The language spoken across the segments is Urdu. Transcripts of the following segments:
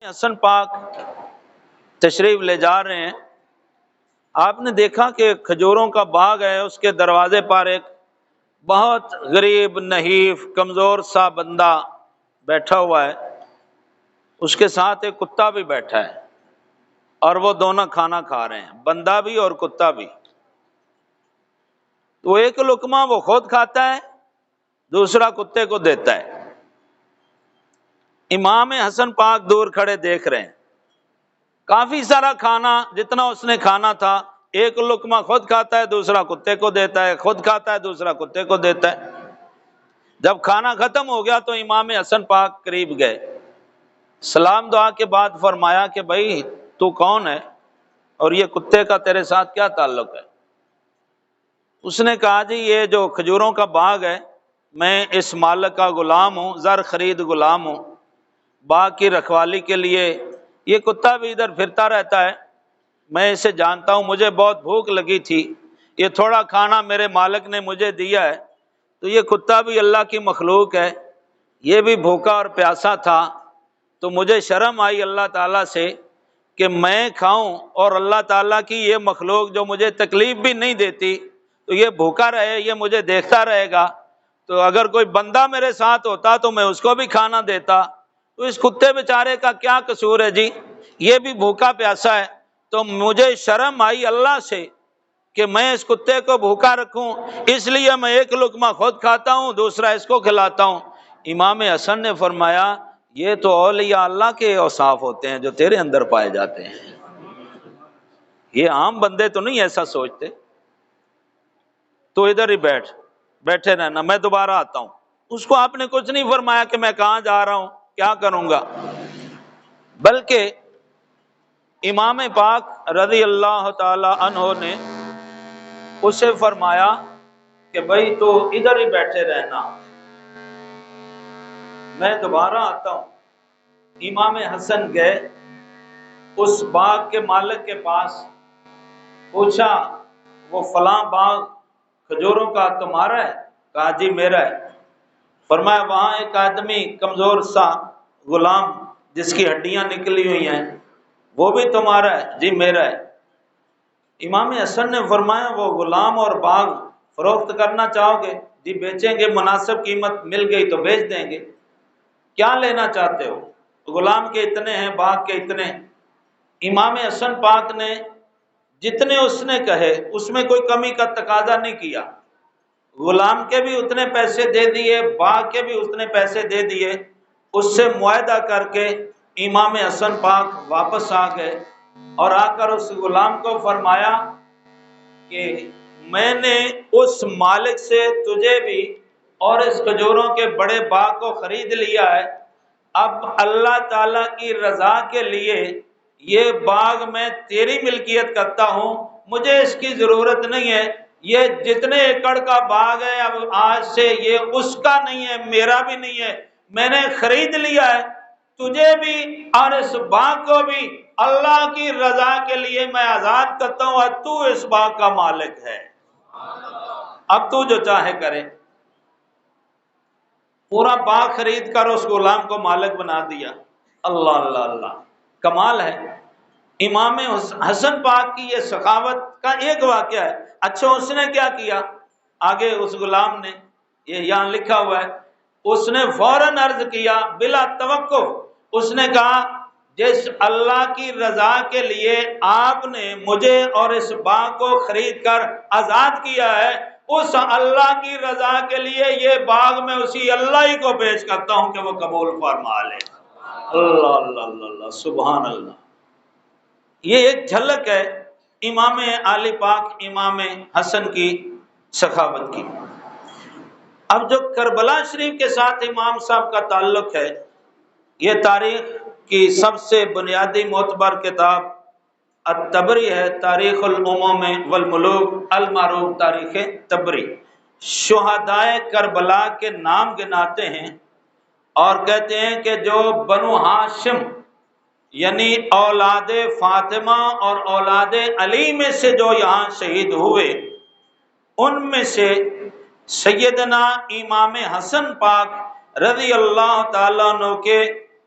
حسن پاک تشریف لے جا رہے ہیں. آپ نے دیکھا کہ کھجوروں کا باغ ہے، اس کے دروازے پر ایک بہت غریب نحیف کمزور سا بندہ بیٹھا ہوا ہے، اس کے ساتھ ایک کتا بھی بیٹھا ہے اور وہ دونوں کھانا کھا رہے ہیں، بندہ بھی اور کتا بھی. تو ایک لقمہ وہ خود کھاتا ہے، دوسرا کتے کو دیتا ہے. امام حسن پاک دور کھڑے دیکھ رہے ہیں، کافی سارا کھانا جتنا اس نے کھانا تھا، ایک لقمہ خود کھاتا ہے، دوسرا کتے کو دیتا ہے، خود کھاتا ہے، دوسرا کتے کو دیتا ہے. جب کھانا ختم ہو گیا تو امام حسن پاک قریب گئے، سلام دعا کے بعد فرمایا کہ بھائی تو کون ہے اور یہ کتے کا تیرے ساتھ کیا تعلق ہے؟ اس نے کہا جی یہ جو کھجوروں کا باغ ہے، میں اس مالک کا غلام ہوں، زر خرید غلام ہوں. باغ کی رکھوالی کے لیے یہ کتا بھی ادھر پھرتا رہتا ہے، میں اسے جانتا ہوں، مجھے بہت بھوک لگی تھی، یہ تھوڑا کھانا میرے مالک نے مجھے دیا ہے. تو یہ کتا بھی اللہ کی مخلوق ہے، یہ بھی بھوکا اور پیاسا تھا، تو مجھے شرم آئی اللہ تعالیٰ سے کہ میں کھاؤں اور اللہ تعالیٰ کی یہ مخلوق جو مجھے تکلیف بھی نہیں دیتی تو یہ بھوکا رہے، یہ مجھے دیکھتا رہے گا. تو اگر کوئی بندہ میرے ساتھ ہوتا تو میں اس کو بھی کھانا دیتا. تو اس کتے بیچارے کا کیا قصور ہے جی، یہ بھی بھوکا پیاسا ہے. تو مجھے شرم آئی اللہ سے کہ میں اس کتے کو بھوکا رکھوں، اس لیے میں ایک لقمہ خود کھاتا ہوں، دوسرا اس کو کھلاتا ہوں. امام حسن نے فرمایا یہ تو اولیاء اللہ کے اوصاف ہوتے ہیں جو تیرے اندر پائے جاتے ہیں، یہ عام بندے تو نہیں ایسا سوچتے. تو ادھر ہی بیٹھے رہنا، میں دوبارہ آتا ہوں. اس کو آپ نے کچھ نہیں فرمایا کہ میں کہاں جا رہا ہوں، کیا کروں گا، بلکہ امام پاک رضی اللہ تعالی عنہ نے اسے فرمایا کہ بھائی تو ادھر ہی بیٹھے رہنا، میں دوبارہ آتا ہوں. امام حسن گئے اس باغ کے مالک کے پاس، پوچھا وہ فلاں باغ کھجوروں کا تمہارا ہے؟ کہا جی میرا ہے. فرمایا وہاں ایک آدمی کمزور سا غلام جس کی ہڈیاں نکلی ہوئی ہیں وہ بھی تمہارا ہے؟ جی میرا ہے. امام حسن نے فرمایا وہ غلام اور باغ فروخت کرنا چاہو گے؟ جی بیچیں گے، مناسب قیمت مل گئی تو بیچ دیں گے. کیا لینا چاہتے ہو؟ غلام کے اتنے ہیں، باغ کے اتنے. امام حسن پاک نے جتنے اس نے کہے اس میں کوئی کمی کا تقاضا نہیں کیا، غلام کے بھی اتنے پیسے دے دیے، باغ کے بھی اتنے پیسے دے دیے. اس سے معاہدہ کر کے امام حسن پاک واپس آ گئے اور آ کر اس غلام کو فرمایا کہ میں نے اس مالک سے تجھے بھی اور اس کھجوروں کے بڑے باغ کو خرید لیا ہے، اب اللہ تعالیٰ کی رضا کے لیے یہ باغ میں تیری ملکیت کرتا ہوں، مجھے اس کی ضرورت نہیں ہے. یہ جتنے ایکڑ کا باغ ہے اب آج سے یہ اس کا نہیں ہے، میرا بھی نہیں ہے، میں نے خرید لیا ہے. تجھے بھی اور اس باغ کو بھی اللہ کی رضا کے لیے میں آزاد کرتا ہوں، اور تو اس باغ کا مالک ہے، اب تو جو چاہے کرے. پورا باغ خرید کر اس غلام کو مالک بنا دیا. اللہ اللہ اللہ، کمال ہے. امام حسن پاک کی یہ سخاوت کا ایک واقعہ ہے. اچھا اس نے کیا کیا آگے؟ اس غلام نے، یہ یہاں لکھا ہوا ہے، اس نے فوراً عرض کیا بلا توقف، اس نے کہا جس اللہ کی رضا کے لیے آپ نے مجھے اور اس باغ کو خرید کر آزاد کیا ہے، اس اللہ کی رضا کے لیے یہ باغ میں اسی اللہ ہی کو پیش کرتا ہوں کہ وہ قبول فرما لے. اللہ اللہ اللہ اللہ، سبحان اللہ. یہ ایک جھلک ہے امام علی پاک امام حسن کی سخاوت کی. اب جو کربلا شریف کے ساتھ امام صاحب کا تعلق ہے، یہ تاریخ کی سب سے بنیادی معتبر کتاب الطبری ہے، تاریخ الامم والملوک المعروف تاریخ طبری. شہدائے کربلا کے نام گناتے ہیں اور کہتے ہیں کہ جو بنو ہاشم یعنی اولاد فاطمہ اور اولاد علی میں سے جو یہاں شہید ہوئے، ان میں سے سیدنا امام حسن پاک رضی اللہ تعالیٰ عنہ کے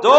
2